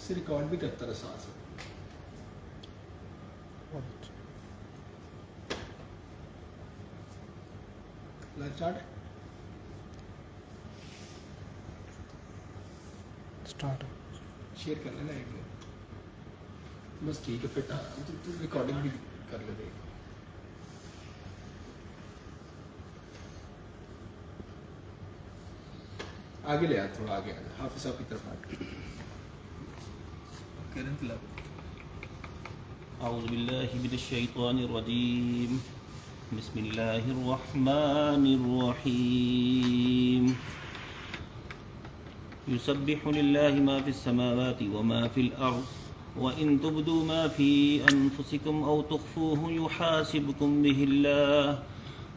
से रिकॉर्ड भी करता रहा साथ साथ। लाइव स्टार्ट शेयर कर लेना एक में, बस ठीक है। फिर तो रिकॉर्डिंग भी कर ले देगा। आगे ले आ, थोड़ा आगे आ, हाफिज साहब की तरफ आ। أعوذ بالله من الشيطان الرجيم بسم الله الرحمن الرحيم يسبح لله ما في السماوات وما في الأرض وإن تبدوا ما في أنفسكم أو تخفوه يحاسبكم به الله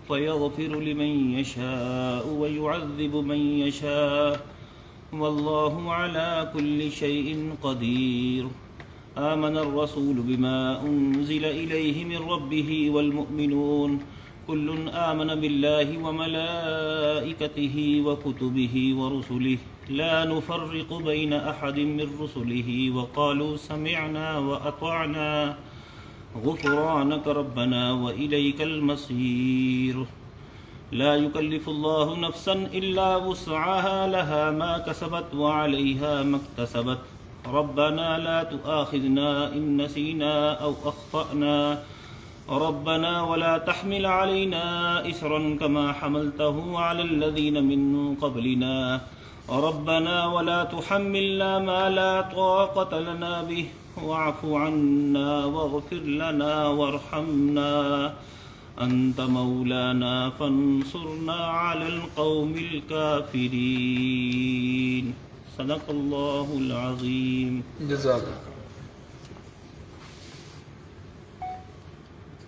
فيغفر لمن يشاء ويعذب من يشاء والله على كل شيء قدير آمن الرسول بما أنزل إليه من ربه والمؤمنون كل آمن بالله وملائكته وكتبه ورسله لا نفرق بين أحد من رسله وقالوا سمعنا وأطعنا غفرانك ربنا وإليك المصير لا يكلف الله نفسا إلا وسعها لها ما كسبت وعليها ما اكتسبت ربنا لا تؤاخذنا إن نسينا أو أخطأنا ربنا ولا تحمل علينا إصرا كما حملته على الذين من قبلنا ربنا ولا تحملنا ما لا طاقة لنا به واعف عنا واغفر لنا وارحمنا أنت مولانا فانصرنا على القوم الكافرين صدق اللہ العظیم. جزاک اللہ.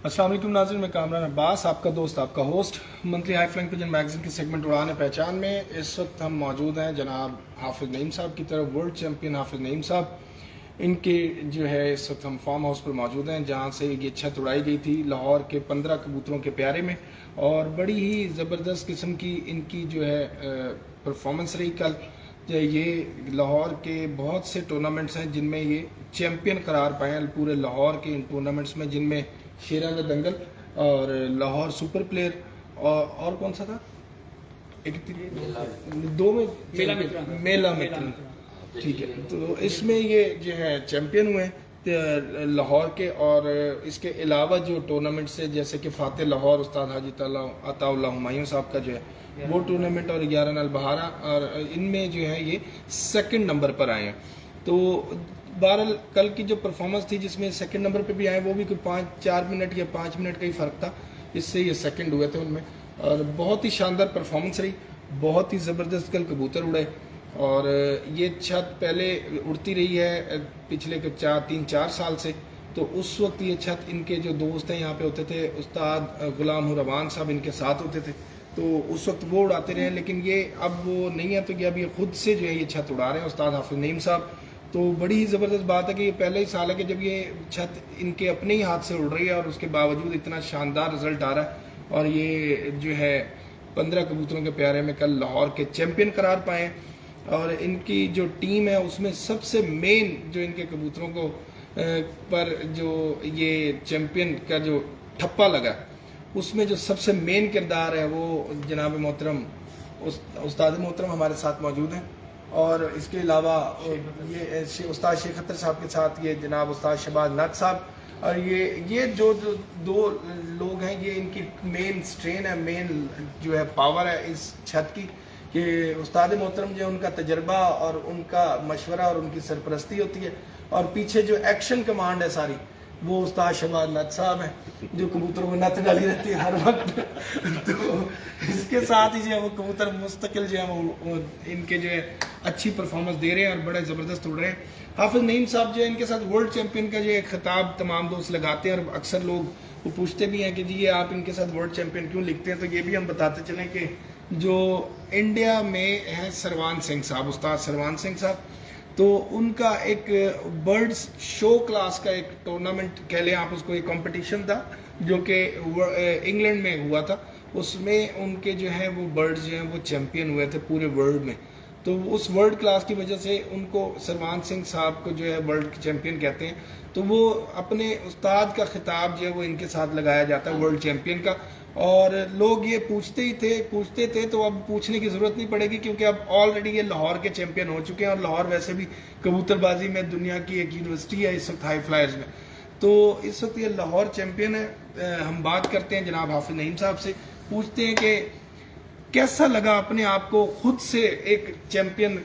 السلام علیکم ناظرین، میں کامران عباس، آپ کا دوست، آپ کا host, monthly high flying Pigeon magazine کی سیگمنٹ اڑان پہچان میں اس وقت ہم موجود ہیں جناب حافظ نعیم صاحب کی طرف. ورلڈ چیمپئن حافظ نعیم صاحب، ان کے جو ہے اس وقت ہم فارم ہاؤس پر موجود ہیں جہاں سے یہ چھت اڑائی گئی تھی لاہور کے 15 کبوتروں کے پیارے میں، اور بڑی ہی زبردست قسم کی ان کی جو ہے پرفارمنس رہی. کل یہ لاہور کے بہت سے ٹورنامنٹس ہیں جن میں یہ چیمپئن قرار پائے ہیں، پورے لاہور کے ان ٹورنامنٹس میں، جن میں شیرانہ دنگل اور لاہور سپر پلیئر اور کون سا تھا، ایک دو میں میلہ مترن، ٹھیک ہے. تو اس میں یہ جو ہے چیمپئن ہوئے ہیں لاہور کے. اور اس کے علاوہ جو ٹورنامنٹس ہے جیسے کہ فاتح لاہور استاد حاجی عطا اللہ ہمایوں صاحب کا جو ہے وہ ٹورنامنٹ، اور 11 البہارہ، اور ان میں جو ہے یہ سیکنڈ نمبر پر آئے ہیں. تو بہرحال کل کی جو پرفارمنس تھی جس میں سیکنڈ نمبر پہ بھی آئے، وہ بھی کوئی 4 منٹ یا 5 منٹ کا ہی فرق تھا، اس سے یہ سیکنڈ ہوئے تھے ان میں. اور بہت ہی شاندار پرفارمنس رہی، بہت ہی زبردست کل کبوتر اڑے. اور یہ چھت پہلے اڑتی رہی ہے پچھلے 3-4 سال سے. تو اس وقت یہ چھت ان کے جو دوست ہیں یہاں پہ ہوتے تھے، استاد غلام روان صاحب ان کے ساتھ ہوتے تھے، تو اس وقت وہ اڑاتے رہے. لیکن یہ اب وہ نہیں ہے، تو یہ اب یہ خود سے جو ہے یہ چھت اڑا رہے ہیں استاد حافظ نعیم صاحب. تو بڑی ہی زبردست بات ہے کہ یہ پہلا ہی سال ہے کہ جب یہ چھت ان کے اپنے ہی ہاتھ سے اڑ رہی ہے، اور اس کے باوجود اتنا شاندار رزلٹ آ رہا ہے. اور یہ جو ہے 15 کبوتروں کے پیارے میں کل لاہور کے چیمپئن قرار پائے. اور ان کی جو ٹیم ہے اس میں سب سے مین جو ان کے کبوتروں کو پر جو یہ چیمپئن کا جو ٹھپا لگا، اس میں جو سب سے مین کردار ہے وہ جناب محترم استاد محترم ہمارے ساتھ موجود ہیں. اور اس کے علاوہ یہ استاد شیخ اختر صاحب کے ساتھ یہ جناب استاد شہباز نت صاحب. اور یہ جو 2 لوگ ہیں، یہ ان کی مین سٹرین ہے، مین جو ہے پاور ہے اس چھت کی، کہ استاد محترم جو ان کا تجربہ اور ان کا مشورہ اور ان کی سرپرستی ہوتی ہے، اور پیچھے جو ایکشن کمانڈ ہے ساری وہ استاد شہباز نت صاحب ہیں، جو کبوتروں کو نت ڈالی رہتی ہے ہر وقت. تو اس کے ساتھ ہی جو ہے وہ کبوتر مستقل جو ہے وہ ان کے جو ہے اچھی پرفارمنس دے رہے ہیں اور بڑے زبردست اڑ رہے ہیں. حافظ نعیم صاحب جو ہے ان کے ساتھ ورلڈ چیمپئن کا جو ایک خطاب تمام دوست لگاتے ہیں، اور اکثر لوگ وہ پوچھتے بھی ہیں کہ جی یہ آپ ان کے ساتھ ورلڈ چیمپئن کیوں لکھتے ہیں. تو یہ بھی ہم بتاتے چلیں کہ جو انڈیا میں ہے سروان سنگھ صاحب، استاد سروان سنگھ صاحب، تو ان کا ایک برڈز شو کلاس کا ایک ٹورنامنٹ کہہ لیں آپ اس کو، ایک کمپٹیشن تھا جو کہ انگلینڈ میں ہوا تھا. اس میں ان کے جو ہے وہ برڈز جو ہیں وہ چیمپئن ہوئے تھے پورے ورلڈ میں. تو اس ورلڈ کلاس کی وجہ سے ان کو سلمان سنگھ صاحب کو جو ہے ورلڈ چیمپئن کہتے ہیں. تو وہ اپنے استاد کا خطاب جو ہے وہ ان کے ساتھ لگایا جاتا ہے ورلڈ چیمپئن کا. اور لوگ یہ پوچھتے تھے تو اب پوچھنے کی ضرورت نہیں پڑے گی کیونکہ اب آلریڈی یہ لاہور کے چیمپئن ہو چکے ہیں. اور لاہور ویسے بھی کبوتر بازی میں دنیا کی ایک یونیورسٹی ہے اس وقت ہائی فلائرز میں. تو اس وقت یہ لاہور چیمپئن ہے. ہم بات کرتے ہیں جناب حافظ نعیم صاحب سے, پوچھتے ہیں کہ کیسا لگا اپنے آپ کو خود سے ایک چیمپئن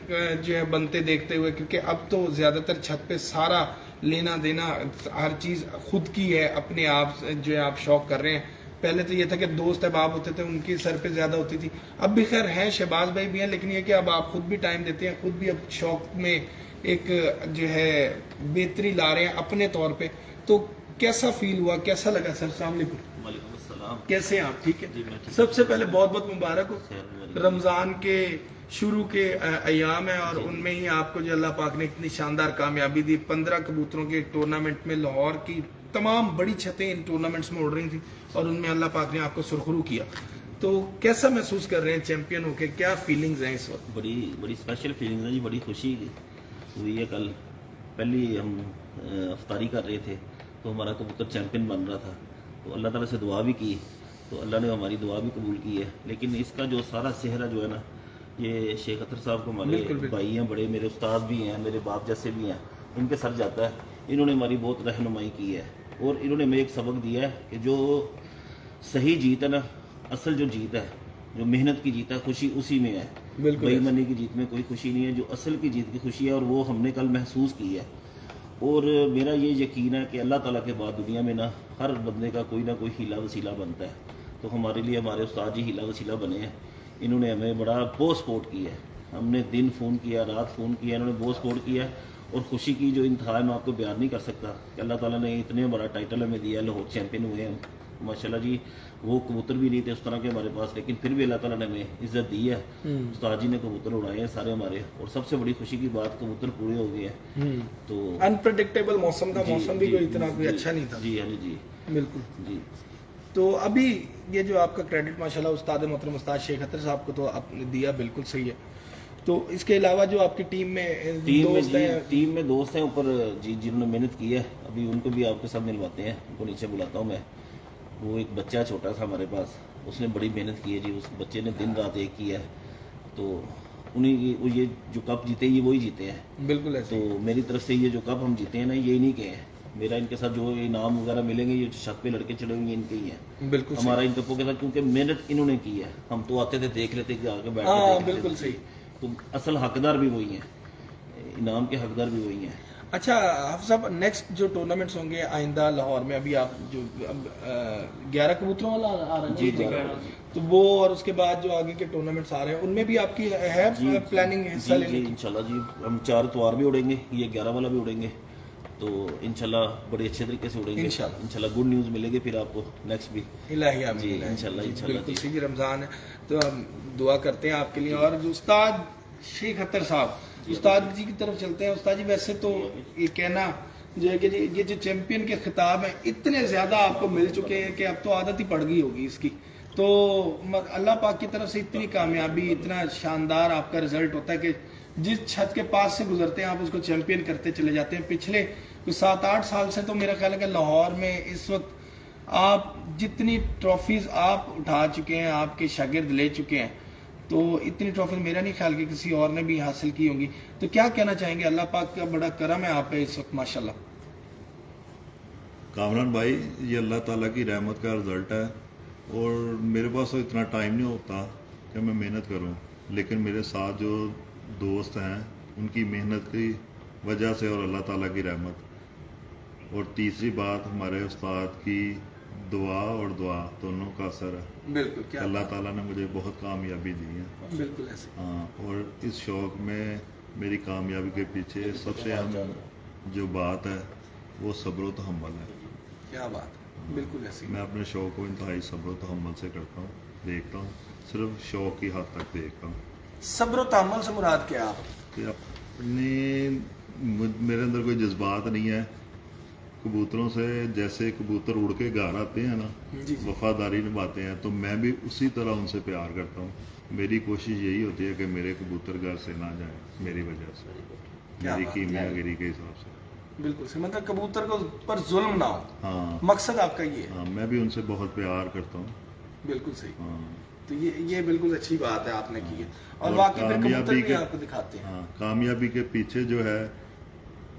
جو ہے بنتے دیکھتے ہوئے, کیونکہ اب تو زیادہ تر چھت پہ سارا لینا دینا ہر چیز خود کی ہے, اپنے آپ جو ہے آپ شوق کر رہے ہیں. پہلے تو یہ تھا کہ دوست احباب ہوتے تھے ان کی سر پہ زیادہ ہوتی تھی, اب بھی خیر ہیں شہباز بھائی بھی ہیں, لیکن یہ کہ اب آپ خود بھی ٹائم دیتے ہیں, خود بھی اب شوق میں ایک جو ہے بہتری لا رہے ہیں اپنے طور پہ. تو کیسا فیل ہوا, کیسا لگا سر؟ السلام علیکم. وعلیکم السلام. کیسے ہیں آپ؟ ٹھیک ہے. جی میں ٹھیک. سب سے پہلے بہت بہت مبارک ہو. خیر. رمضان کے شروع کے ایام ہیں اور ان میں ہی آپ کو جو اللہ پاک نے اتنی شاندار کامیابی دی. 15 کبوتروں کے ٹورنامنٹ میں لاہور کی تمام بڑی چھتیں ان ٹورنامنٹس میں اڑ رہی تھیں اور ان میں اللہ پاک نے آپ کو سرخرو کیا. تو کیسا محسوس کر رہے ہیں چیمپئن ہو کے, کیا فیلنگز ہیں اس وقت؟ بڑی اسپیشل فیلنگ ہے جی, بڑی خوشی ہوئی ہے. کل پہلی ہم افطاری کر رہے تھے تو ہمارا کبوتر چیمپئن بن رہا تھا, تو اللہ تعالیٰ سے دعا بھی کی تو اللہ نے ہماری دعا بھی قبول کی ہے. لیکن اس کا جو سارا سہرا جو ہے نا, یہ شیخ اطہر صاحب کو ہمارے بھائی ہیں, بڑے میرے استاد بھی ہیں, میرے باپ جیسے بھی ہیں, ان کے سر جاتا ہے. انہوں نے ہماری بہت رہنمائی کی ہے اور انہوں نے ہمیں ایک سبق دیا ہے کہ جو صحیح جیت ہے نا, اصل جو جیت ہے, جو محنت کی جیت ہے, خوشی اسی میں ہے. بے ایمانی کی جیت میں کوئی خوشی نہیں ہے. جو اصل کی جیت کی خوشی ہے اور وہ ہم نے کل محسوس کی ہے. اور میرا یہ یقین ہے کہ اللہ تعالیٰ کے بعد دنیا میں نا ہر بندے کا کوئی نہ کوئی ہیلا وسیلہ بنتا ہے. تو ہمارے لیے ہمارے استاد جی ہیلا وسیلہ بنے ہیں. انہوں نے ہمیں بہت سپورٹ کی ہے. ہم نے دن فون کیا, رات فون کیا, انہوں نے بہت سپورٹ کیا ہے. اور خوشی کی جو انتہا ہے میں آپ کو بیان نہیں کر سکتا کہ اللہ تعالیٰ نے اتنے بڑا ٹائٹل ہمیں دیا ہے. لاہور چیمپئن ہوئے ہیں ماشاء اللہ جی. وہ کبوتر بھی نہیں تھے اس طرح کے ہمارے پاس, لیکن پھر بھی اللہ تعالیٰ نے ہمیں عزت دی ہے. استاد جی نے کبوتر اڑائے ہیں سارے ہمارے, اور سب سے بڑی خوشی کی بات کبوتر پورے ہو گئے ہیں. تو انپریڈکٹیبل موسم تھا, موسم بھی کوئی اتنا کوئی اچھا نہیں تھا. جی ہاں جی بالکل جی. تو ابھی یہ جو آپ کا کریڈٹ ماشاءاللہ استاد محترم استاد شیخ اطہر صاحب کو تو آپ نے دیا, بالکل صحیح ہے. تو اس کے علاوہ جو آپ کی ٹیم میں دوست ہیں اوپر جی, جنہوں نے محنت کی ہے, ابھی ان کو بھی آپ کے ساتھ ملواتے ہیں, ان کو نیچے بلاتا ہوں میں. وہ ایک بچہ چھوٹا تھا ہمارے پاس, اس نے بڑی محنت کی ہے جی. اس بچے نے دن رات ایک کی ہے. تو انہیں یہ جو کپ جیتے یہ وہی جیتے ہیں. بالکل ایسے. تو میری طرف سے یہ جو کپ ہم جیتے ہیں نا, یہ نہیں کہ میرا ان کے ساتھ جو انعام وغیرہ ملیں گے, یہ چھت پہ لڑکے چڑھے ہوئے ہیں ان کے ہی ہیں. بالکل ہمارا ان کپوں کے ساتھ کیونکہ محنت انہوں نے کی ہے. ہم تو آتے تھے دیکھ لیتے کہ آگے بیٹھ کے. بالکل صحیح. تو اصل حقدار بھی وہی ہیں, انعام کے حقدار بھی وہی ہیں. اچھا حافظ صاحب, نیکسٹ جو ٹورنامنٹس ہوں گے آئندہ لاہور میں, ابھی آپ جو اب 11 کبوتروں والا آ رہا ہے جی, تو وہ, اور اس کے بعد جو آگے کے ٹورنامنٹس آ رہے ہیں ان میں بھی آپ کی ہے پلاننگ حصہ لینے کی؟ انشاءاللہ جی, ہم 4 اتوار بھی اڑیں گے, یہ 11 والا بھی اڑیں گے. تو انشاءاللہ بڑے اچھے طریقے سے اڑیں گے انشاءاللہ. گڈ نیوز ملے گی پھر آپ کو نیکسٹ بھی. الہی جی انشاءاللہ. بالکل صحیح. رمضان ہے تو ہم دعا کرتے ہیں آپ کے لیے. اور جو استاد شیخ اطہر صاحب, استاد جی کی طرف چلتے ہیں. استاد جی ویسے تو یہ کہنا جو ہے کہ یہ جو چیمپئن کے خطاب ہیں اتنے زیادہ آپ کو مل چکے ہیں کہ اب تو عادت ہی پڑ گئی ہوگی اس کی. تو اللہ پاک کی طرف سے اتنی کامیابی, اتنا شاندار آپ کا رزلٹ ہوتا ہے کہ جس چھت کے پاس سے گزرتے ہیں آپ اس کو چیمپئن کرتے چلے جاتے ہیں. پچھلے 7-8 سال سے تو میرا خیال ہے کہ لاہور میں اس وقت آپ جتنی ٹرافیز آپ اٹھا چکے ہیں, آپ کے شاگرد لے چکے ہیں, تو اتنی ٹرافیز میرا نہیں خیال کہ کسی اور نے بھی حاصل کی ہوں گی. تو کیا کہنا چاہیں گے؟ اللہ پاک کا بڑا کرم ہے آپ پہ اس وقت ماشاءاللہ. کامران بھائی, یہ اللہ تعالیٰ کی رحمت کا رزلٹ ہے, اور میرے پاس تو اتنا ٹائم نہیں ہوتا کہ میں محنت کروں, لیکن میرے ساتھ جو دوست ہیں ان کی محنت کی وجہ سے اور اللہ تعالیٰ کی رحمت, اور تیسری بات ہمارے استاد کی دعا دونوں کا اثر ہے. بالکل. اللہ تعالیٰ نے مجھے بہت کامیابی دی ہے. بالکل ایسے. ہاں, اور اس شوق میں میری کامیابی کے پیچھے سب سے اہم جو بات ہے وہ صبر و تحمل ہے. کیا بات ہے. بالکل ایسے. میں اپنے شوق کو انتہائی صبر و تحمل سے کرتا ہوں, دیکھتا ہوں, صرف شوق کی حد تک دیکھتا ہوں. صبر و تحمل سے مراد کیا آپ؟ کہ اپنے میرے اندر کوئی جذبات نہیں ہے. کبوتروں سے جیسے کبوتر اڑ کے گھر آتے ہیں نا, وفاداری نبھاتے ہیں, تو میں بھی اسی طرح ان سے پیار کرتا ہوں. मेरी कोशिश यही होती है कि मेरे कबूतर घर से ना जाए मेरी वजह से, क्या मेरी बात कीमियागिरी के हिसाब से। बिल्कुल से, मतलब कबूतर को पर जुल्म ना हो, हाँ मकसद आपका ये है। हाँ, मैं भी उनसे बहुत प्यार करता हूँ। बिल्कुल सही। हाँ तो ये बिल्कुल अच्छी बात है आपने की है, और वाकई में कबूतर भी आपको दिखाते हैं। हाँ, कामयाबी के पीछे जो है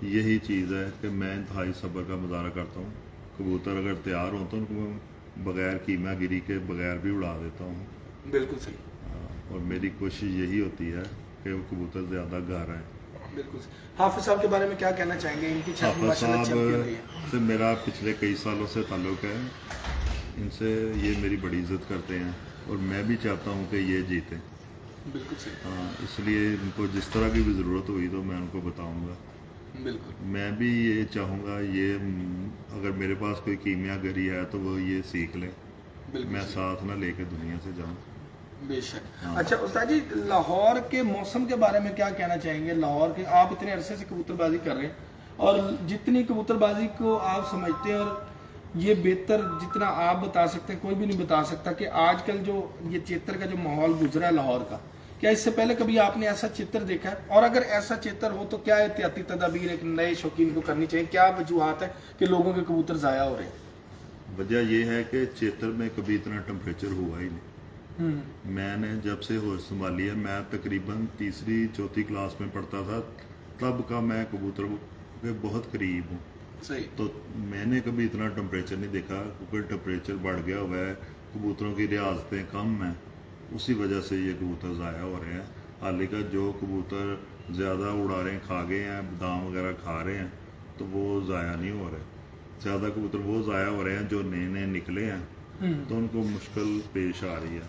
यही चीज़ है कि मैं इंतहाई सब्र का मुजाहरा करता हूँ। कबूतर अगर तैयार हो तो उनको बगैर कीमियागिरी के बगैर भी उड़ा देता हूँ। बिल्कुल सही। और मेरी कोशिश यही होती है कि वो कबूतर ज़्यादा घर आए। बिल्कुल सही। हाफिज साहब के बारे में क्या कहना चाहेंगे? इनकी छत हाफिज माशाल्लाह चैंपियन रही है। साहब से मेरा पिछले कई सालों से ताल्लुक़ है। इनसे ये मेरी बड़ी इज्जत करते हैं और मैं भी चाहता हूँ कि ये जीतें। बिल्कुल सही। हाँ, इसलिए इनको जिस तरह की भी ज़रूरत हुई तो मैं उनको बताऊँगा। बिल्कुल मैं भी ये चाहूँगा ये अगर मेरे पास कोई कीमियागरी है तो वो ये सीख लें, बिल्कुल मैं सही। साथ ना लेके दुनिया से जाऊँ। बेशक। हाँ। अच्छा उस्ताद जी, लाहौर के मौसम के बारे में क्या कहना चाहेंगे? लाहौर के, आप इतने अरसे से कबूतरबाजी कर रहे हैं और जितनी कबूतरबाजी को आप समझते हैं और ये बेहतर जितना आप बता सकते हैं कोई भी नहीं बता सकता कि आजकल जो ये चित्र का जो माहौल गुजरा है लाहौर का, क्या इससे पहले कभी आपने ऐसा चित्र देखा है? और अगर ऐसा चित्र हो तो क्या एहतियाती तदाबीर एक नए शौकीन को करनी चाहिए? क्या वजूहत है कि लोगों के कबूतर ज़ाया हो रहे हैं? वजह ये है कि चेतर में कभी इतना टेम्परेचर हुआ ही नहीं। मैंने जब से होश संभाली है, मैं तकरीबन तीसरी चौथी क्लास में पढ़ता था, तब का मैं कबूतर के बहुत करीब हूँ। सही। तो मैंने कभी इतना टेम्परेचर नहीं देखा, क्योंकि टेम्परेचर बढ़ गया हुआ है, कबूतरों की रियाजतें कम हैं, उसी वजह से ये कबूतर ज़ाया हो रहे हैं। हालांकि जो कबूतर ज़्यादा उड़ा रहे हैं, खा गए हैं, बादाम वगैरह खा रहे हैं, तो वो ज़ाया नहीं हो रहे। ज़्यादा कबूतर वो ज़ाया हो रहे हैं जो नए नए निकले हैं, तो उनको मुश्किल पेश आ रही है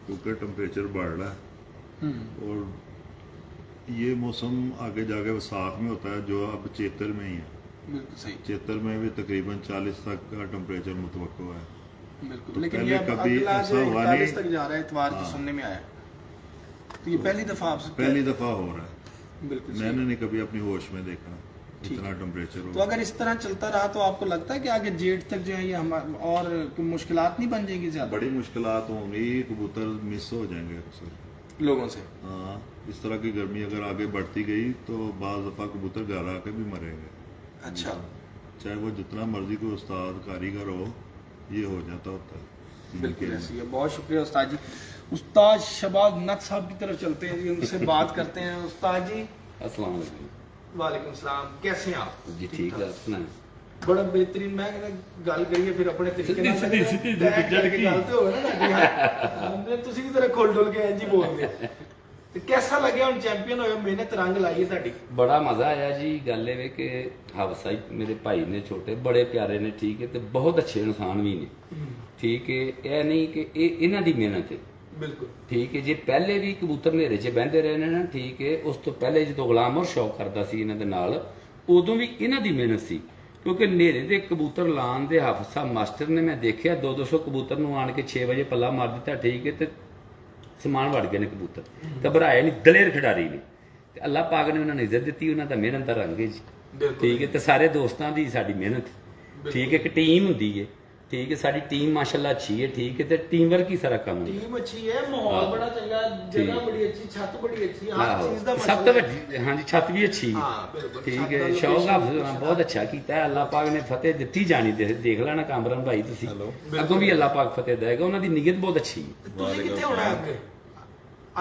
क्योंकि टेम्परेचर बढ़ रहा है। और ये मौसम आगे जाके वसाख में होता है, जो अब चेतर में ही है। बिल्कुल सही। चेतर में भी तकरीबन 40 तक का टेम्परेचर मुतवक्को है। बिल्कुल। तो लेकिन पहले ये अब कभी अगला ऐसा जो हुआ 41 नहीं। तक जा रहा है, इतवार की हाँ। सुनने में आया, तो ये पहली दफा आपसे पहली दफा हो रहा है। बिल्कुल सही। मैंने नहीं कभी अपनी होश में देखा ठीक इतना टेम्परेचर तो हो। अगर इस तरह चलता रहा तो आपको लगता है कि आगे जेठ तक जो है ये हम और मुश्किलात नहीं बन जाएंगी ज्यादा बड़ी मुश्किलात होंगी, कबूतर मिस हो जाएंगे अक्सर। लोगों से? हाँ, इस तरह की गर्मी अगर आगे बढ़ती गई तो बाज़ दफ़ा कबूतर घर आके भी मरेंगे। अच्छा। चाहे वो जितना मर्जी कोई उस्ताद कारीगर हो, ये हो जाता होता है। बिल्कुल ऐसी है। बहुत शुक्रिया उस्ताद जी। उस्ताद शबाब नथ साहब की तरफ चलते हैं जी, उनसे बात करते हैं। उस्ताद जी अस्सलाम वालेकुम। वालेकुम सलाम, कैसे हैं आप? जी ठीक है अपना बड़ा बेहतरीन। मैं कहना गल करिए फिर अपने तरीके ਨਾਲ ਸਿੱਧੀ- ਸਿੱਧੀ बैठ करके गल तो होवे ना साडी। हमने ਤੁਸੀਂ ਵੀ ਤਰ੍ਹਾਂ ਖੋਲ ਡੋਲ ਕੇ ਇੰਜ ਹੀ ਬੋਲਦੇ ਤੇ कैसा ਲੱਗਿਆ ਹੁਣ ਚੈਂਪੀਅਨ ਹੋਏ, ਮਿਹਨਤ ਰੰਗ ਲਾਈ ਹੈ ਤੁਹਾਡੀ? ਬੜਾ ਮਜ਼ਾ ਆਇਆ ਜੀ। ਗੱਲ ਇਹ ਵੇ ਕਿ ਹਾਫਸਾ ਮੇਰੇ ਭਾਈ ਨੇ ਛੋਟੇ ਬੜੇ ਪਿਆਰੇ ਨੇ, ਠੀਕ ਹੈ, ਤੇ ਬਹੁਤ ਅੱਛੇ ਇਨਸਾਨ ਵੀ ਨੇ, ਠੀਕ ਹੈ। ਇਹ ਨਹੀਂ ਕਿ ਇਹ ਇਹਨਾਂ ਦੀ ਮਿਹਨਤ ਹੈ, ਬਿਲਕੁਲ ਠੀਕ ਹੈ। ਜੇ ਪਹਿਲੇ ਵੀ ਕਬੂਤਰ ਹਨੇਰੇ 'ਚ ਬਹਿੰਦੇ ਰਹੇ ਨੇ ਨਾ, ਠੀਕ ਹੈ, ਉਸ ਤੋਂ ਪਹਿਲੇ ਜਦੋਂ ਗੁਲਾਮ ਔਰ ਸ਼ੌਕ ਕਰਦਾ ਸੀ ਇਹਨਾਂ ਦੇ ਨਾਲ, ਉਦੋਂ ਵੀ ਇਹਨਾਂ ਦੀ ਮਿਹਨਤ ਸੀ, ਕਿਉਂਕਿ ਹਨੇਰੇ ਦੇ ਕਬੂਤਰ ਲਾਉਣ ਦੇ ਹਾਫਸਾ ਮਾਸਟਰ ਨੇ ਮੈਂ ਦੇਖਿਆ 200 ਕਬੂਤਰ ਨੂੰ ਆਣ ਕੇ 6 ਵਜੇ ਪੱਲਾ ਮਾਰ ਦਿੱਤਾ, ਠੀਕ ਹੈ, ਤੇ ਸਮਾਨ ਵੜ ਗਏ ਨੇ ਕਬੂਤਰ, ਘਬਰਾਏ ਨਹੀਂ, ਦਲੇਰ ਖਿਡਾਰੀ ਨੇ, ਤੇ ਅੱਲਾਹ ਪਾਕ ਨੇ ਉਹਨਾਂ ਨੂੰ ਇੱਜ਼ਤ ਦਿੱਤੀ, ਉਹਨਾਂ ਦਾ ਮਿਹਨਤ ਦਾ ਰੰਗ ਹੈ ਜੀ, ਠੀਕ ਹੈ। ਤੇ ਸਾਰੇ ਦੋਸਤਾਂ ਦੀ ਸਾਡੀ ਮਿਹਨਤ, ਠੀਕ ਹੈ, ਇੱਕ ਟੀਮ ਹੁੰਦੀ ਹੈ, ਠੀਕ ਹੈ। ਸਾਡੀ ਟੀਮ ਮਾਸ਼ਾਅੱਲਾ ਅੱਛੀ ਹੈ, ਠੀਕ ਹੈ, ਤੇ ਟੀਮ ਵਰਕ ਹੀ ਸਾਰਾ ਕੰਮ ਹੁੰਦਾ। ਟੀਮ ਅੱਛੀ ਹੈ, ਮਾਹੌਲ ਬੜਾ ਚੰਗਾ, ਜਗ੍ਹਾ ਬੜੀ ਅੱਛੀ, ਛੱਤ ਬੜੀ ਅੱਛੀ, ਹਰ ਚੀਜ਼ ਦਾ ਸਭ ਤੋਂ ਵੱਡੀ ਹਾਂਜੀ ਛੱਤ ਵੀ ਅੱਛੀ ਹੈ, ਹਾਂ ਬਿਲਕੁਲ ਠੀਕ ਹੈ। ਸ਼ੌਕ ਹਾਫਿਜ਼ ਬਹੁਤ ਅੱਛਾ ਕੀਤਾ ਹੈ, ਅੱਲਾਹ ਪਾਕ ਨੇ ਫਤਿਹ ਦਿੱਤੀ ਜਾਣੀ। ਦੇਖ ਲੈਣਾ ਕਾਮਰਾਨ ਭਾਈ, ਤੁਸੀਂ ਅੱਗੋਂ ਵੀ ਅੱਲਾਹ ਪਾਕ ਫਤਿਹ ਦੇਗਾ, ਉਹਨਾਂ ਦੀ ਨੀਅਤ ਬਹੁਤ ਅੱਛੀ ਹੈ। ਤੁਸੀਂ ਕਿੱਥੇ ਹੋਣਾ ਅੱਗੇ?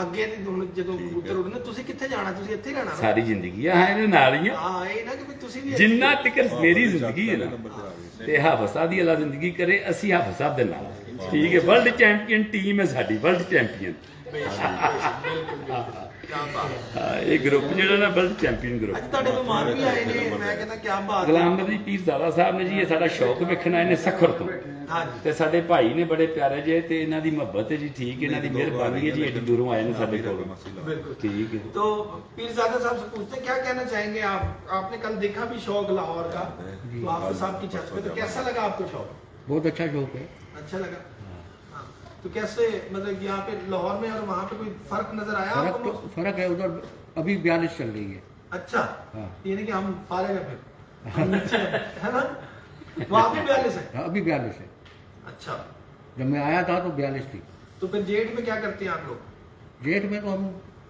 ਅੱਗੇ ਦੀ ਹੁਣ ਜਦੋਂ ਕਬੂਤਰ ਉੱਡਣੇ ਤੁਸੀਂ ਕਿੱਥੇ ਜਾਣਾ? ਤੁਸੀਂ ਇੱਥੇ ਹੀ ਰਹਿਣਾ ਨਾ? ਸਾਰੀ ਜ਼ਿੰਦਗੀ ਆ ਇਹਦੇ ਨਾਲ ਹੀ ਆ, ਹਾਂ ਇਹ ਨਾ ਕਿ ਵੀ ਤੁਸੀਂ ਵੀ ਜਿੰਨਾ ਤੱਕ ਮੇਰੀ ਜ਼ਿੰਦਗੀ ਹੈ ਨਾ, ਤੇ ਹਾਫਿਜ਼ ਸਾਹਿਬ ਦੀ ਅੱਲਾਹ ਜ਼ਿੰਦਗੀ ਕਰੇ, ਅਸੀਂ ਹਾਫਿਜ਼ ਸਾਹਿਬ ਦੇ ਨਾਲ, ਠੀਕ ਹੈ। ਵਰਲਡ ਚੈਂਪੀਅਨ ਟੀਮ ਹੈ ਸਾਡੀ, ਵਰਲਡ ਚੈਂਪੀਅਨ। ਇਹ ਗਰੁੱਪ ਜਿਹੜਾ ਨਾ ਵਰਲਡ ਚੈਂਪੀਅਨ ਗਰੁੱਪ। ਅੱਜ ਤੁਹਾਡੇ ਮਹਿਮਾਨ ਵੀ ਆਏ ਨੇ, ਮੈਂ ਕਹਿੰਦਾ ਕੀ ਬਾਤ ਹੈ। ਗੁਲਾਮ ਨਬੀ ਪੀਰਜ਼ਾਦਾ ਸਾਹਿਬ ਨੇ ਜੀ, ਇਹ ਸਾਡਾ ਸ਼ੌਕ ਵੇਖਣ ਆਏ ਨੇ ਸਖਰ ਤੋਂ, ਹਾਂਜੀ ਤੇ ਸਾਡੇ ਭਾਈ ਨੇ ਬੜੇ ਪਿਆਰੇ ਜੇ, ਤੇ ਇਹਨਾਂ ਦੀ ਮੁਹੱਬਤ ਹੈ ਜੀ, ਠੀਕ, ਇਹਨਾਂ ਦੀ ਮਿਹਰਬਾਨੀ ਹੈ ਜੀ, ਏਡੀ ਦੂਰੋਂ ਆਏ ਨੇ ਸਾਡੇ ਕੋਲ, बिल्कुल ठीक है। तो पीरजादा साहब से पूछते हैं क्या कहना चाहेंगे आप? आपने कल देखा भी शौक लाहौर का, तो हाफिज साहब की छत पे, तो कैसा लगा आपको शौक? बहुत अच्छा शौक है। अच्छा लगा। हाँ। तो कैसे मतलब यहाँ पे लाहौर में और वहाँ पे कोई फर्क नजर आया फर्क आपको? तो फर्क है, उधर अभी 42 चल रही है। अच्छा हाँ। ये नहीं कि हम फारे हैं फिर हम नीचे हैं, है ना? वहाँ भी 42 है? हाँ, अभी 42 है। अच्छा। जब मैं आया था तो 42 थी। तो फिर जेठ में क्या करते हैं आप लोग? जेठ में तो हम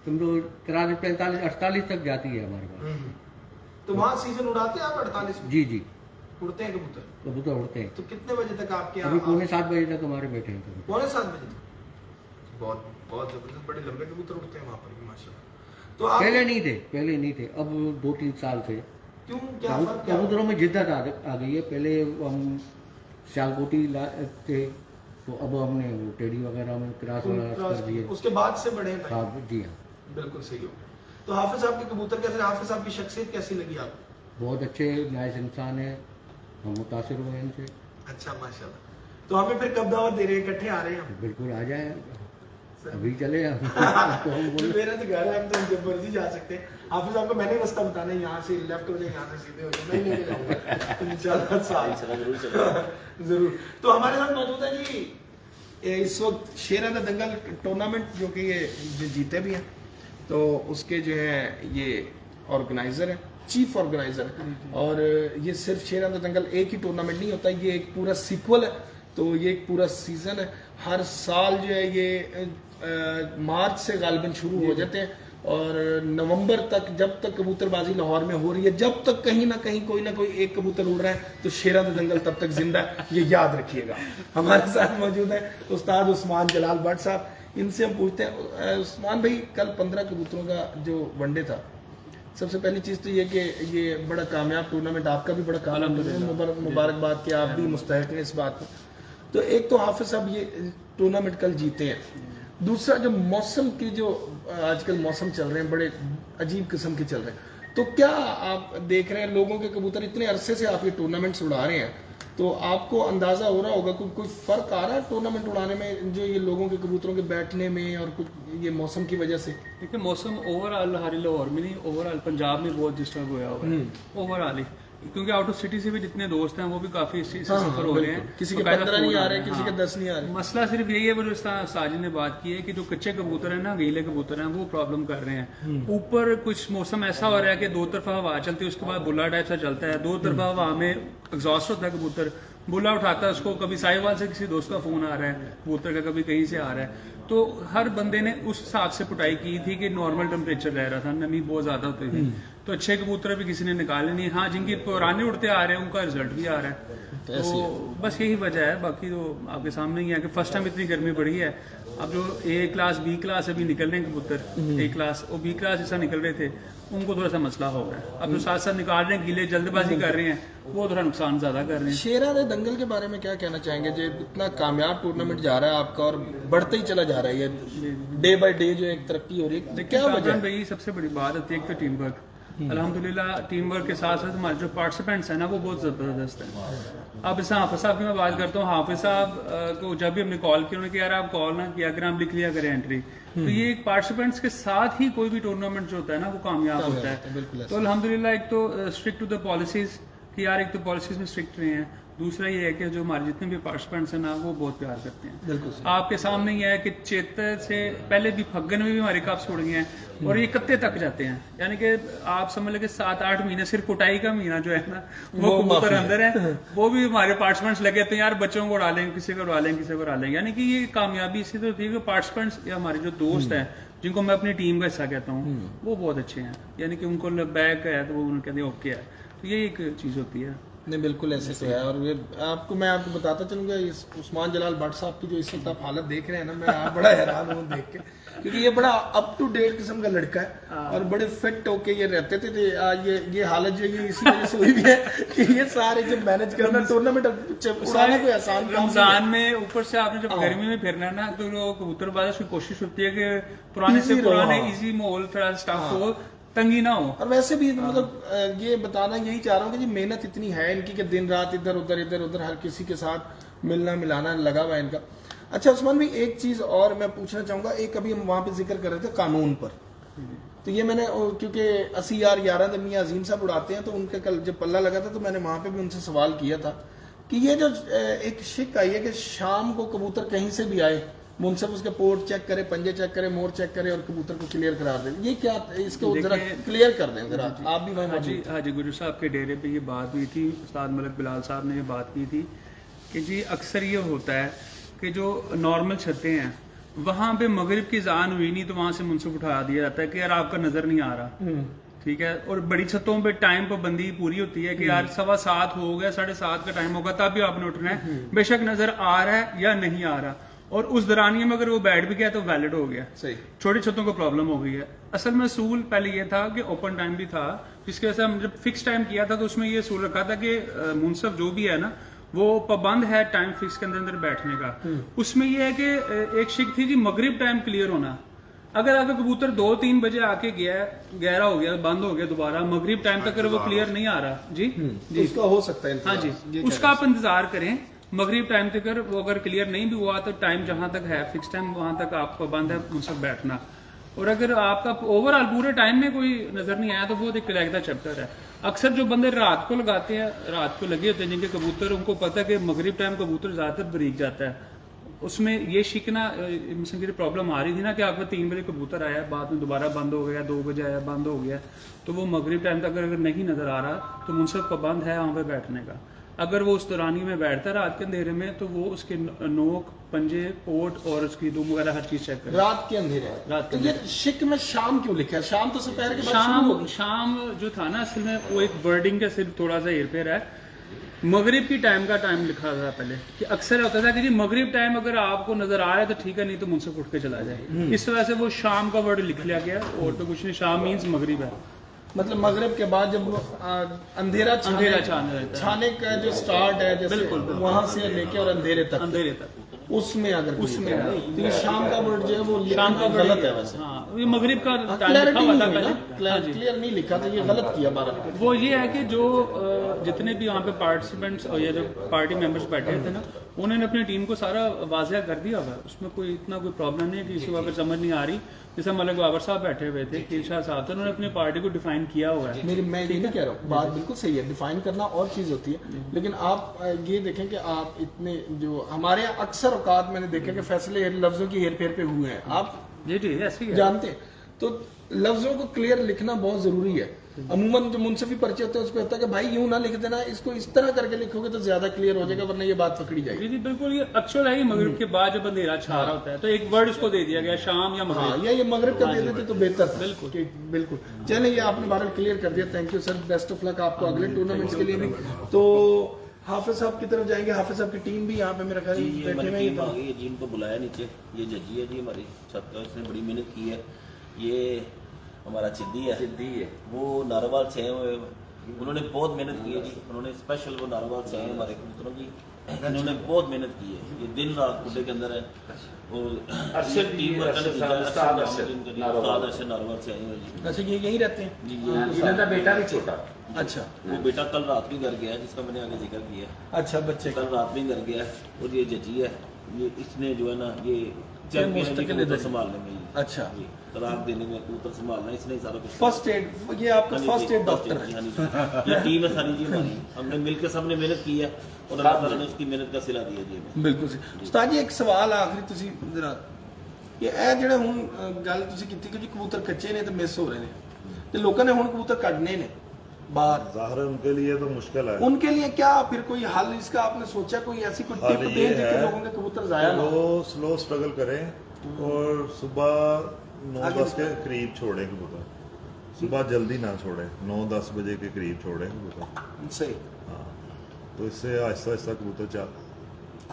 समझो 43-48 तक जाती है हमारे पास। तो वहाँ सीजन उड़ाते हैं आप 48 में? जी जी, उड़ते हैं कबूतर? कबूतर उड़ते हैं। तो कितने बजे तक आपके अभी यहाँ? 7:45 बजे तक हमारे बैठे हैं कबूतर। 7:45 बजे तक? बहुत बहुत जबरदस्त, बड़े लंबे कबूतर उड़ते हैं वहाँ पर भी माशाल्लाह। तो आप पहले नहीं थे, अब 2-3 साल से क्यों, क्या फर्क क्या? कबूतरों में जिद्दत आ गई है। पहले हम सियालकोटी थे, तो अब हमने वो टेडी वगैरह में क्रॉस वगैरह कर दिए। उसके बाद से बड़े हैं भाई। हाँ जी हाँ, बिल्कुल सही हो गया। तो हाफिज साहब के कबूतर कैसे, हाफिज साहब की शख्सियत कैसी लगी आपको? बहुत अच्छे नाइस इंसान है, हम मुतासिर हुए हैं इनसे। अच्छा माशाल्लाह। तो हमें फिर कब दावत दे रहे हैं, इकट्ठे आ रहे हैं हम? बिल्कुल आ जाए, अभी चले हम। तो हम बोले मेरा तो घर है, हम तो जब मर्जी जा सकते हैं। हाफिज साहब को मैंने रास्ता बताना है, यहाँ से लेफ्ट हो जाए, यहाँ से सीधे हो जाए, मैं लेके जाऊंगा इंशाल्लाह साथ। जरूर। तो हमारे साथ मौजूद है जी इस वक्त शेराना दंगल टूर्नामेंट, जो कि ये जो जीते भी हैं, तो उसके जो है ये ऑर्गेनाइजर है, चीफ ऑर्गेनाइजर है। और ये सिर्फ शेराना दंगल एक ही टूर्नामेंट नहीं होता, ये एक पूरा सीक्वल है। तो ये एक पूरा सीजन है, हर साल जो है ये मार्च से गालिबन शुरू हो जाते हैं और नवंबर तक, जब तक कबूतरबाजी लाहौर में हो रही है, जब तक कहीं ना कहीं कोई ना कोई एक कबूतर उड़ रहा है, तो शेराना दंगल तब तक जिंदा है, ये याद रखिएगा। हमारे साथ मौजूद है उस्ताद उस्मान जलाल भट्ट साहब। इनसे हम पूछते हैं, उस्मान भाई कल 15 कबूतरों का जो वनडे था, सबसे पहली चीज़ तो ये कि ये बड़ा कामयाब टूर्नामेंट, आपका भी बड़ा कामयाब, मुबारकबाद कि आप भी मुस्तहिक हैं इस बात पर। तो एक तो हाफिज साहब ये टूर्नामेंट कल जीते हैं, दूसरा जो मौसम की जो आजकल मौसम चल रहे हैं बड़े अजीब किस्म के चल रहे हैं, तो क्या आप देख रहे हैं लोगों के कबूतर इतने अरसे से आप ये टूर्नामेंट्स उड़ा रहे हैं, तो आपको अंदाजा हो रहा होगा कोई फर्क आ रहा है टूर्नामेंट उड़ाने में, जो ये लोगों के कबूतरों के बैठने में और कुछ ये मौसम की वजह से? देखिए मौसम ओवरऑल हमारे लाहौर में नहीं, ओवरऑल पंजाब में बहुत डिस्टर्ब हुआ है ओवरऑल ही, क्योंकि आउट ऑफ सिटी से भी जितने दोस्त हैं वो भी काफी इस चीज से सफर हो रहे हैं। किसी के 15 नहीं आ रहे, किसी के 10 नहीं आ रहे। मसला सिर्फ यही है, वो जो साजिद ने बात की है कि जो कच्चे कबूतर हैं ना, गीले कबूतर हैं, वो प्रॉब्लम कर रहे हैं। ऊपर कुछ मौसम ऐसा हो रहा है कि दो तरफा हवा चलती है, उसके बाद बुला टाइप सा चलता है, दो तरफा हवा में एग्जॉस्ट होता है, कबूतर बुला उठाता है उसको, कभी साहिवाल से किसी दोस्त का फोन आ रहा है कबूतर का, कभी कहीं से आ रहा है। तो हर बंदे ने उस हिसाब से पुटाई की थी कि नॉर्मल टेम्परेचर रह रहा था, नमी बहुत ज्यादा होती थी, तो अच्छे कबूतर भी किसी ने निकाले नहीं। हाँ, जिनके पुराने उड़ते आ रहे हैं उनका रिजल्ट भी आ रहा है, तो बस यही वजह है। बाकी तो आपके सामने ही है कि फर्स्ट टाइम इतनी गर्मी बढ़ी है। अब जो ए क्लास बी क्लास अभी निकल रहे हैं कबूतर, ए क्लास और बी क्लास जैसा निकल रहे थे, उनको थोड़ा सा मसला हो रहा है। अब जो साथ साथ निकाल रहे हैं गीले, जल्दबाजी कर रहे हैं, वो थोड़ा नुकसान ज्यादा कर रहे हैं। शेराना दंगल के बारे में क्या कहना चाहेंगे? जो इतना कामयाब टूर्नामेंट जा रहा है आपका और बढ़ते ही चला जा रहा है, ये डे बाय डे जो एक तरक्की हो रही है, क्या वजह है? भाई सबसे बड़ी बात होती है एक तो टीम वर्क। अल्हम्दुलिल्लाह टीम वर्क के साथ साथ हमारे जो पार्टिसिपेंट्स हैं ना, वो बहुत जबरदस्त हैं। अब इस हाफिज साहब की मैं बात करता हूँ, हाफिज साहब को जब भी हमने कॉल किया, उन्होंने कहा यार आप कॉल ना किया करें, आप लिख लिया करें एंट्री। तो ये एक पार्टिसिपेंट्स के साथ ही कोई भी टूर्नामेंट जो होता है ना, वो कामयाब होता है। तो अल्हम्दुलिल्लाह एक तो स्ट्रिक्ट टू द पॉलिसीज कि यार एक तो पॉलिसीज में स्ट्रिक्ट रहे हैं, दूसरा ये है कि जो हमारे जितने भी पार्टिसिपेंट्स हैं ना, वो बहुत प्यार करते हैं। आपके सामने ये है कि चेतर से पहले भी फग्गन में भी हमारे कप्स उड़ गए हैं और ये कत्ते तक जाते हैं, यानी कि आप समझ लें 7-8 महीने सिर्फ कुटाई का महीना जो है ना, वो कबूतर अंदर है, वो भी हमारे पार्टिसिपेंट्स लगे थे यार बच्चों को उड़ा लेंगे, किसी को उड़ा लेंगे, किसी को उड़ा लेंगे। यानी कि ये कामयाबी इसी तो थी कि पार्टिसिपेंट्स या हमारे जो दोस्त हैं, जिनको मैं अपनी टीम का हिस्सा कहता हूँ, वो बहुत अच्छे हैं, यानी कि उनको बैक है तो वो उन्होंने कहते हैं ओके है। तो ये एक चीज़ होती है। नहीं बिल्कुल ऐसे तो है। और ये मैं आपको बताता चलूंगा, इस उस्मान जलाल भट्ट साहब की जो इस वक्त आप हालत देख रहे हैं ना, मैं आप बड़ा हैरान हूँ देख के, क्योंकि ये बड़ा अप टू डेट किस्म का लड़का है और बड़े फिट होके ये रहते थे। ये हालत जो ये इसी वजह से हुई भी है कि ये सारे जब मैनेज करना टूर्नामेंट उड़ाना कोई आसान काम रमजान में ऊपर से आपने जब गर्मी में फिरना है ना, तो कबूतरबाज की कोशिश होती है कि पुराने से पुराने इजी माहौल थोड़ा स्टाफ हो, तंगी ना हो। और वैसे भी मतलब ये बताना यही चाह रहा हूँ कि जी मेहनत इतनी है इनकी कि दिन रात इधर उधर हर किसी के साथ मिलना मिलाना लगा हुआ है इनका। अच्छा उस्मान भाई, एक चीज और मैं पूछना चाहूंगा, एक अभी हम वहां पे जिक्र कर रहे थे कानून पर, तो ये मैंने क्योंकि 80-11 मियां अजीम साहब उड़ाते हैं, तो उनके कल जब पल्ला लगा था तो मैंने वहां पे भी उनसे सवाल किया था कि ये जो एक शिक आई है कि शाम को कबूतर कहीं से भी आए, मुंसफ उसके पोर्ट चेक करे, पंजे चेक करे, मोर चेक करे और कबूतर को क्लियर करार दे, ये क्या इसको जरा क्लियर कर दें जरा, आप भी वहाँ हाजी गुरु साहब के डेरे पे ये बात हुई थी, उस्ताद मलिक बिलाल साहब ने ये बात की थी कि जी अक्सर ये होता है कि जो नॉर्मल छतें हैं वहां पे मगरिब की ज़ान हुई नहीं तो वहां से मुनसिफ उठा दिया जाता है कि यार आपका नजर नहीं आ रहा, ठीक है। और बड़ी छतों पे टाइम पाबंदी पूरी होती है कि यार 7:15 हो गया, 7:30 का टाइम होगा तब भी आपने उठना है, बेशक नजर आ रहा है या नहीं आ रहा। और उस दौरानिए में अगर वो बैठ भी गया तो वैलिड हो गया। सही। छोटी छतों को प्रॉब्लम हो गई है। असल में असूल पहले ये था कि ओपन टाइम भी था, जिसकी वजह से हम जब फिक्स टाइम किया था तो उसमें ये असूल रखा था कि मुनसिफ जो भी है ना वो पाबंद है टाइम फिक्स के अंदर बैठने का। उसमें ये है कि एक शिक थी कि मगरिब टाइम क्लियर होना। अगर आपका कबूतर 2-3 बजे आके गया, गहरा हो गया, बंद हो गया दोबारा, मगरिब टाइम तक अगर वो क्लियर नहीं आ रहा जी जी उसका हो सकता है हाँ इंतजार। जी, उसका आप इंतजार करें। मगरिब टाइम तक अगर वो अगर क्लियर नहीं भी हुआ तो टाइम जहां तक है फिक्स टाइम वहां तक आपको बंद है मुनसिफ बैठना। और अगर आपका ओवरऑल पूरे टाइम में कोई नजर नहीं आया तो वो एक अलग चैप्टर है। अक्सर जो बंदे रात को लगाते हैं, रात को लगे होते हैं जिनके कबूतर, उनको पता है कि मगरिब टाइम कबूतर ज्यादातर बरीक जाता है। उसमें ये शिकना मुझे प्रॉब्लम आ रही थी ना कि आपका 3 बजे कबूतर आया, बाद में दोबारा बंद हो गया, 2 बजे आया बंद हो गया, तो वो मगरिब टाइम तक अगर नहीं नजर आ रहा तो मुनसिफ पाबंद है वहां पे बैठने का। अगर वो उस दौरानी में बैठता है रात के अंधेरे में तो वो उसके नोक, पंजे, पोट और उसकी दुम वगैरह हर चीज चेक करे। रात के अंधेरे। रात के तो ये शिक में शाम क्यों लिखा है? शाम तो दोपहर के बाद शुरू होगी। शाम जो था ना असल में वो एक वर्डिंग का सिर्फ थोड़ा सा हेरफेर है। मगरिब की टाइम का टाइम लिखा था पहले कि अक्सर होता था कि जी मगरिब टाइम अगर आपको नजर आ रहा है तो ठीक है, नहीं तो मुनसिफ उठ के चला जाए। इस वजह से वो शाम का वर्ड लिख लिया गया और तो कुछ नहीं, शाम मीन्स मगरिब है। मतलब मगरिब के बाद जब अंधेरा छाने रहता है। छाने का जो स्टार्ट है जैसे बिल्कुल। वहां से लेके और अंधेरे तक उसमें अगर उसमें है। तो ये शाम का वर्ड जो है वो शाम का गलत वर्ड है वैसे। हाँ, ये मगरिब का टाइम लिखा क्लैरिटी हुआ नहीं था हुई ना, पहले। हाँ जी। क्लियर नहीं लिखा था, ये गलत किया बारह। वो ये है कि जो जितने भी यहाँ पे पार्टिसिपेंट्स और ये जो पार्टी मेंबर्स बैठे थे ना, उन्होंने अपनी टीम को सारा वाज़ह कर दिया हुआ है। उसमें कोई इतना कोई प्रॉब्लम नहीं है कि किसी को अगर समझ नहीं आ रही। जैसे मलिक बाबर साहब बैठे हुए थे, खीर शाह साहब थे, उन्होंने अपनी पार्टी को डिफाइन किया हुआ है। मैं ये नहीं कह रहा हूँ, बात बिल्कुल सही है, डिफाइन करना और चीज होती है, लेकिन आप ये देखें कि आप इतने जो हमारे यहाँ अक्सर औकात मैंने देखा कि फैसले लफ्जों की हेर फेर पे हुए हैं, आप जी जी ऐसे ही है। जानते हैं। तो लफ्जों को क्लियर लिखना बहुत जरूरी है। अमूमन जो मुनसिफी पर्चे होते हैं उस पर होता है कि भाई यूं ना लिख देना, इसको इस तरह करके लिखोगे तो ज्यादा क्लियर हो जाएगा, वरना ये बात पकड़ी जाएगी। जी जी बिल्कुल, ये एक्चुअल है। मगरिब के बाद जब अंधेरा छा रहा होता है तो एक वर्ड इसको दे दिया गया, शाम या हाँ, मगरिब। या ये मगरिब कर देते थे तो बेहतर था। बिल्कुल। बिल्कुल। चलिए, ये आपने बारे में क्लियर कर दिया, thank you sir, best of luck आपको अगले टूर्नामेंट्स के लिए भी। तो हाफिज साहब की तरफ जाएंगे। हाफिज साहब की टीम भी यहाँ पे मेरा ख्याल जी ये बैठे हमारी हुए टीम आ हैं। गई है जी, इनको बुलाया नीचे। ये जजी है जी हमारी छत का, इसने बड़ी मेहनत की है। ये हमारा चिद्दी है, वो नारोवाल से हैं, उन्होंने बहुत मेहनत की है जी। उन्होंने स्पेशल वो नारोवाल से हैं हमारे कबूतरों की, इन्होंने बहुत मेहनत की है। ये दिन रात कुड्डे के अंदर है और टीम वर्क नारोवाल से आए हुए जी। अच्छा, ये यहीं रहते हैं? जी इनका बेटा भी छोटा। अच्छा वो बेटा कल रात भी घर गया जिसका मैंने आगे जिक्र किया। अच्छा, बच्चे कल रात भी घर गया। और ये जजी है, ये इसने जो है ना ये चैंपियन है जी कबूतर संभालने में। अच्छा, जी तलाक देने में, कबूतर संभालना, इसने सारा कुछ फर्स्ट एड, ये आपका फर्स्ट एड डॉक्टर है। ये टीम है सारी जी हमारी, हमने मिलकर सबने मेहनत की है और अल्लाह ताला ने उसकी मेहनत का सिला दिया जी हमें। बिल्कुल सही। उस्ताद जी, एक सवाल आखिरी ਤੁਸੀਂ जरा ਇਹ ਜਿਹੜੇ ਹੁਣ ਗੱਲ ਤੁਸੀਂ ਕੀਤੀ ਕਿ ਜੀ ਕਬੂਤਰ ਕੱਚੇ ਨੇ ਤੇ ਮਿਸ ਹੋ ਰਹੇ ਨੇ ਤੇ ਲੋਕਾਂ ਨੇ ਹੁਣ ਕਬੂਤਰ ਕੱਢਨੇ ਨੇ बाहर, ज़ाहिर है उनके लिए तो मुश्किल है। उनके लिए क्या फिर कोई हल इसका आपने सोचा, कोई ऐसी कोई टिप हल दें ये जिससे है लोगों के कबूतर जाया ना हो? वो स्लो स्ट्रगल करें और सुबह 9-10 के करीब छोड़ें कबूतर। सुबह जल्दी ना छोड़ें, 9-10 बजे के करीब छोड़ें कबूतर। सही, हाँ, तो इससे आहिस्ता आहिस्ता कबूतर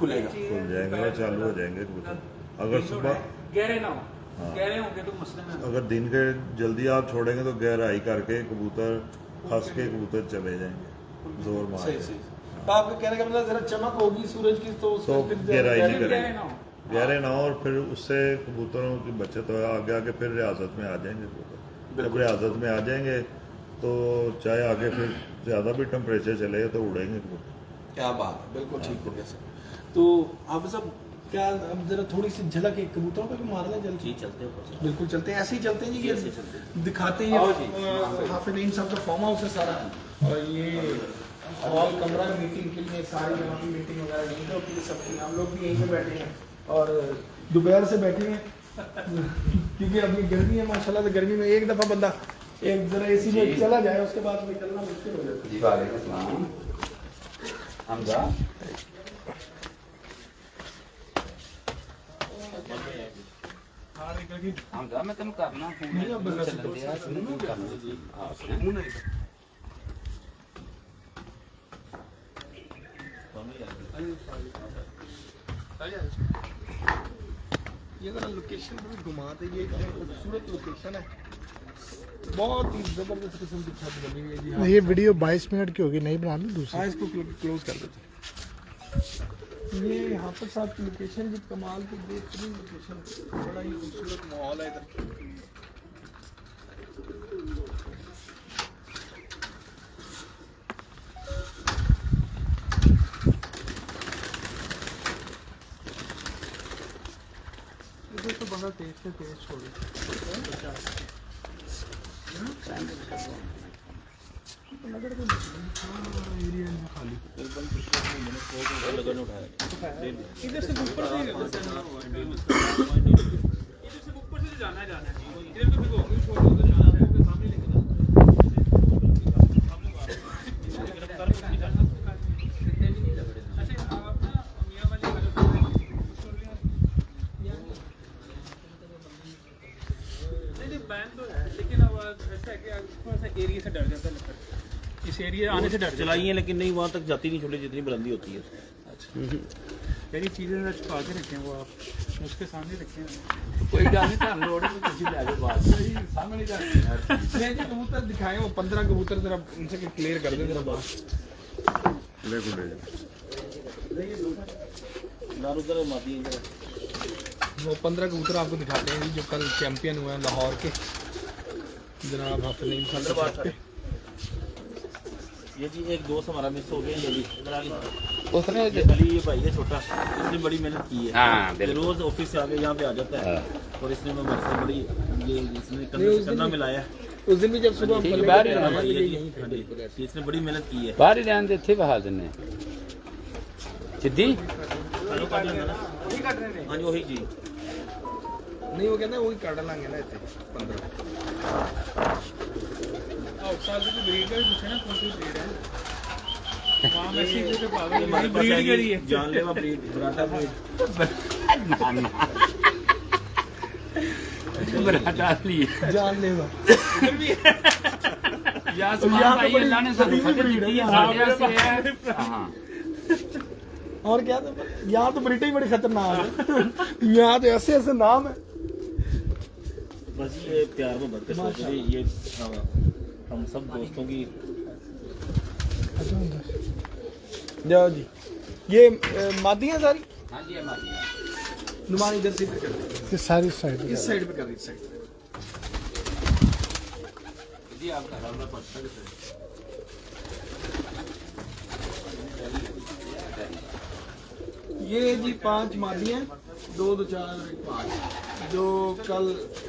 खुलेगा। खुल जाएंगे और चालू हो जाएंगे कबूतर। अगर सुबह गहरे ना हो, गहरे होंगे तो मसले में। अगर दिन के जल्दी आप छोड़ेंगे तो गहराई करके कबूतर फंस के कबूतर चले जाएंगे जोर मार सही के। सही। तो आपके कहने का मतलब जरा चमक होगी सूरज की तो तो उसमें फिर गहराई नहीं गहरे करेंगे, ना हो। गहरे ना हो, और फिर उससे कबूतरों की बचत हो, आगे आगे फिर रियासत में आ जाएंगे कबूतर। जब रियासत में आ जाएंगे तो चाहे आगे फिर ज़्यादा भी टेम्परेचर चले तो उड़ेंगे कबूतर। क्या बात है, बिल्कुल ठीक हो गया सर। तो आप सब क्या अब जरा थोड़ी सी झलक एक कबूतरों पे भी मार लें जल्दी। जी चलते हैं ऊपर से। बिल्कुल चलते हैं, ऐसे ही चलते हैं जी, ऐसे ही चलते ये दिखाते हैं। ये हाफिज नईम साहब का फॉर्म हाउस है सारा, और ये हॉल कमरा मीटिंग के लिए सारी यहाँ की मीटिंग वगैरह यहीं पे होती है सबकी। हम लोग भी यहीं पे बैठे हैं और दोपहर से बैठे हैं क्योंकि अभी गर्मी है माशाल्लाह। तो गर्मी में एक दफ़ा बंदा एक जरा एसी में चला जाए उसके बाद निकलना मुश्किल हो जाता है। जी वालेकुम सलाम। हमजा लगी हमदा मैं तेन करना फोन नहीं, अब बंदा चलन दिया सुनो करना जी हां मुंह नहीं ये जरा लोकेशन पर घुमा दे, ये खूबसूरत लोकेशन है, बहुत ही जबरदस्त किस्म की छत बनी हुई है जी। हाँ, ये वीडियो 22 मिनट की होगी, नहीं बना ली दूसरी। हाँ इसको क्लोज कर देते। ये हाफिज साहब की लोकेशन भी कमाल की बेहतरीन लोकेशन, बड़ा ही खूबसूरत माहौल है इधर। इधर तो बड़ा तेज से तेज छोड़े एरिया है खाली। इधर से ऊपर से इधर से ऊपर से जाना है इधर तो भिगो के छोड़ दो, जाना है के सामने लेके अच्छा आप ना मियां वाली नहीं बैन तो है, लेकिन अब ऐसा है कि थोड़ा सा एरिया से डर जाता है लकड़, इस एरिया आने से डर जाता चलाई है लेकिन नहीं वहाँ तक जाती नहीं, छोटी जितनी बुलंदी होती है। है। यानी चीजें छुपा के रखें वो आप उसके सामने रखें। कोई गल नहीं थानू लोड़ है कुछ ले जाओ बात सामने नहीं जो कबूतर दिखाए वो 15 कबूतर जरा उनसे क्लियर कर दे जरा बात। ले को ले जा। ना उधर मादी है वो 15 कबूतर आपको दिखाते हैं जो कल चैंपियन हुए हैं लाहौर के जनाब हाफिज नईम साहब के साथ पे। ये जी एक दोस्त हमारा मिस हो गया, ये भी इधर आ गया। उसने ये गली ये भाई है छोटा, इसने बड़ी मेहनत की है। हाँ, ये बिल्कुल। रोज ऑफिस से आके यहाँ पे आ जाता है और इसने हमारे से बड़ी ये इसने करना मिलाया। उस दिन भी जब सुबह हम ठीक है, पल्ले बाहर ही पे रहना आए, ये यहीं थे। जी, इसने बड़ी मेहनत की है। बाहर ही रहने दे, ਇੱਥੇ ਬਹਾ ਦਿੰਨੇ ਸਿੱਧੀ हेलो काट लेंगे ना? हाँ जी वही जी। नहीं वो कहते हैं वही काट लांगे ना इतने 15। साल की ब्रीड का भी पूछे ना कौन सी ब्रीड है, वहाँ मैं सीधे पे पागल हमारे पास ब्रीड है करी जी है। जानलेवा ब्रीड, बराटा ब्रीड। ਬਰਾਟਾ ਲਈ जान लेगा ਯਾ ਸਮਾਨ ਭਾਈ ਅੱਲਾ ਨੇ ਸਾਨੂੰ ਫਤਿਹ ਦਿੱਤੀ ਹੈ ਸਾਡੇ ਵਾਸਤੇ ਹਾਂ और क्या था यहाँ तो ब्रिटेन बड़े खतरनाक है, यहाँ तो ऐसे ऐसे नाम है। बस ये प्यार मोहब्बत के सिलसिले ये हम सब दोस्तों की जाओ जी ये मादी है सारी हाँ जी हमारी नुमान इधर से कर दे, ये सारी साइड इस साइड पे कर रही साइड जी आपका रावला पत्थर ये जी 5 मादी हैं, 2 2 4 5 जो कल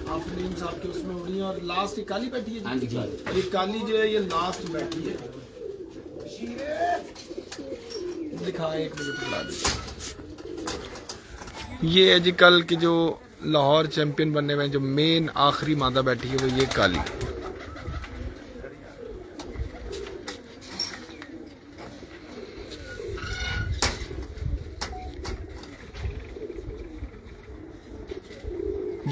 हाफिज नईम साहब के उसमें उड़ी हैं और लास्ट ये काली बैठी है हाँ जी और ये काली जो है ये लास्ट बैठी है। दिखा एक मिनट दिखला दीजिए। ये है जी कल की जो लाहौर चैंपियन बनने में जो मेन आखिरी मादा बैठी है वो ये काली।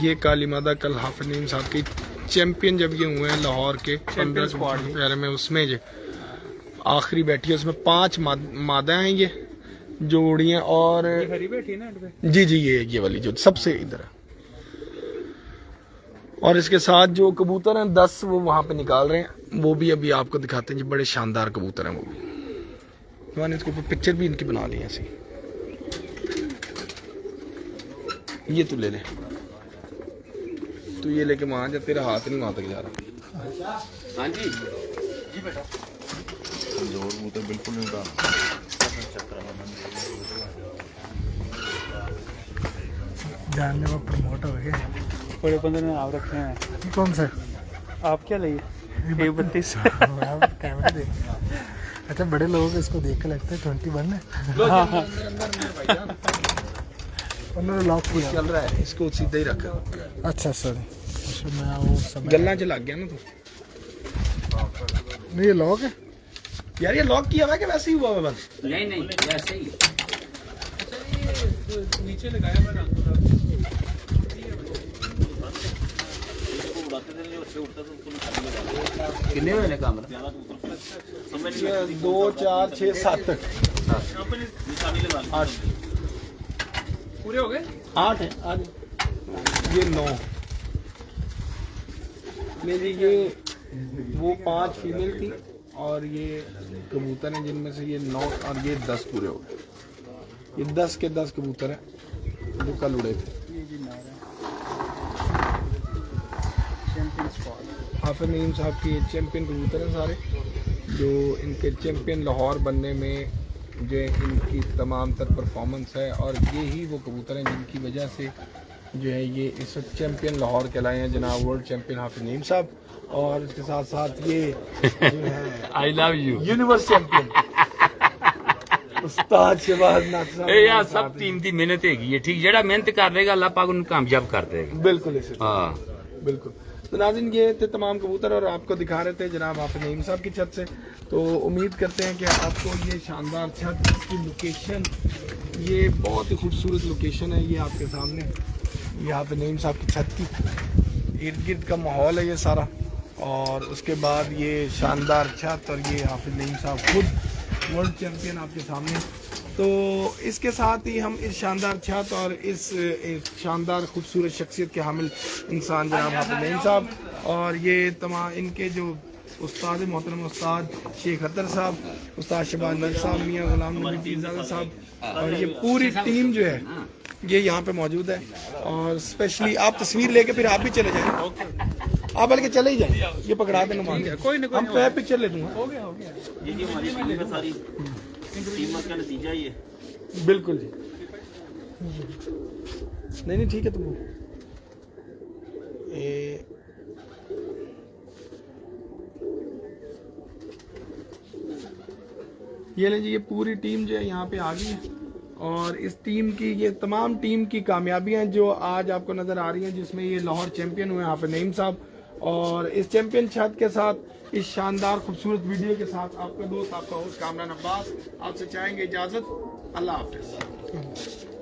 ये काली मादा कल हाफिज नईम साहब की चैंपियन जब ये हुए हैं लाहौर के 15 स्क्वाड में उसमें जो आखिरी बैठी है उसमें 5 मादा हैं ये जो उड़ी हैं और हरी बैठी है ना एंड पे। जी जी ये वाली जो सबसे इधर है और इसके साथ जो कबूतर हैं 10 वो वहां पे निकाल रहे हैं, वो भी अभी आपको दिखाते हैं जी। बड़े शानदार कबूतर हैं वो भी, मैंने इसके ऊपर पिक्चर भी इनकी बना ली है ऐसी। ये तू ले ले, तू ये लेके वहां जा, तेरा हाथ नहीं वहां तक जा रहा। हाँ जी जोर मुँह तो बिल्कुल नहीं उठा। जानने में प्रमोट हो गए। बड़े बंदे ने नाम रखे हैं। कौन सा? आप क्या लिए 31 आप कैमरे देख। अच्छा बड़े लोग इसको देख के लगता है 21 है। उन्होंने लॉक किया। चल रहा है, इसको सीधा ही रख। अच्छा सॉरी, अच्छा मैं वो समझ गल्ला च लग गया ना तू। नहीं ये लॉक है। यार ये लॉक किया हुआ है कि वैसे ही हुआ हुआ बंद? नहीं नहीं ऐसे ही नीचे लगाया मैं रंग ਕਿੰਨੇ ਹੋਏ ਨੇ ਕਮਰ? 2 4 6 7 8 पूरे हो गए? 8 है आज ये 9 नहीं जी, ये वो 5 फीमेल थी और ये कबूतर हैं जिनमें से ये 9 और ये 10 पूरे हो गए। ये 10 के 10 कबूतर हैं जो कल उड़े थे। हाफिज नईम साहब के चैम्पियन कबूतर हैं सारे, जो इनके चैम्पियन लाहौर बनने में जो इनकी तमाम तर परफॉर्मेंस है, और ये ही वो कबूतर हैं जिनकी वजह से जो है ये इस वक्त चैम्पियन लाहौर कहलाए हैं जनाब वर्ल्ड चैम्पियन हाफिज नईम साहब। और इसके साथ साथ ये जो है I love you. Universe champion उस्ताद शहबाज नाथ साहब। ਇਹ ਆ ਸਭ ਟੀਮ ਦੀ ਮਿਹਨਤ ਹੈਗੀ ਹੈ, ਠੀਕ, ਜਿਹੜਾ ਮਿਹਨਤ ਕਰ ਰਹੇਗਾ ਅੱਲਾਹ ਪਾਕ ਉਹਨੂੰ ਕਾਮਯਾਬ ਕਰ ਦੇਗਾ। बिल्कुल इसे हाँ बिल्कुल। तो नाज़रीन, ये थे तमाम कबूतर और आपको दिखा रहे थे जनाब हाफिज नईम साहब की छत से। तो उम्मीद करते हैं कि आपको ये शानदार छत, इसकी लोकेशन, ये बहुत ही खूबसूरत लोकेशन है, ये आपके सामने, ये हाफिज नईम साहब की छत की इर्द गिर्द का माहौल है ये सारा, और उसके बाद ये शानदार छत और ये हाफिज नईम साहब खुद वर्ल्ड चैम्पियन आपके सामने। तो इसके साथ ही हम इस शानदार छत और इस शानदार खूबसूरत शख्सियत के हामिल इंसान जनाब हाफिज नईम साहब और ये तमाम इनके जो उस्ताद मोहतरम उस्ताद शेख अतर साहब, उस्ताद शहबाज नाथ साहब, मियाँ गुलाम नबी पीरजादा साहब और ये पूरी टीम जो है ये यहाँ पे मौजूद है। और स्पेशली आप तस्वीर लेके फिर आप भी चले जाएं, आप बल्कि चले ही जाएं, ये पकड़ा देना मान कोई ना कोई हम पे पिक्चर ले दूंगा। हो गया हो गया। ये हमारी टीम है सारी, टीम वर्क का नतीजा ही है। बिल्कुल जी, नहीं ठीक है। तुम ये लें जी, ये पूरी टीम जो है यहाँ पे आ गई है और इस टीम की, ये तमाम टीम की कामयाबियां जो आज आपको नज़र आ रही हैं, जिसमें ये लाहौर चैंपियन हुए हाफिज नईम साहब, और इस चैंपियन छत के साथ इस शानदार खूबसूरत वीडियो के साथ आपका दोस्त, आपका होस्ट कामरान अब्बास आपसे चाहेंगे इजाज़त। अल्लाह हाफिज़।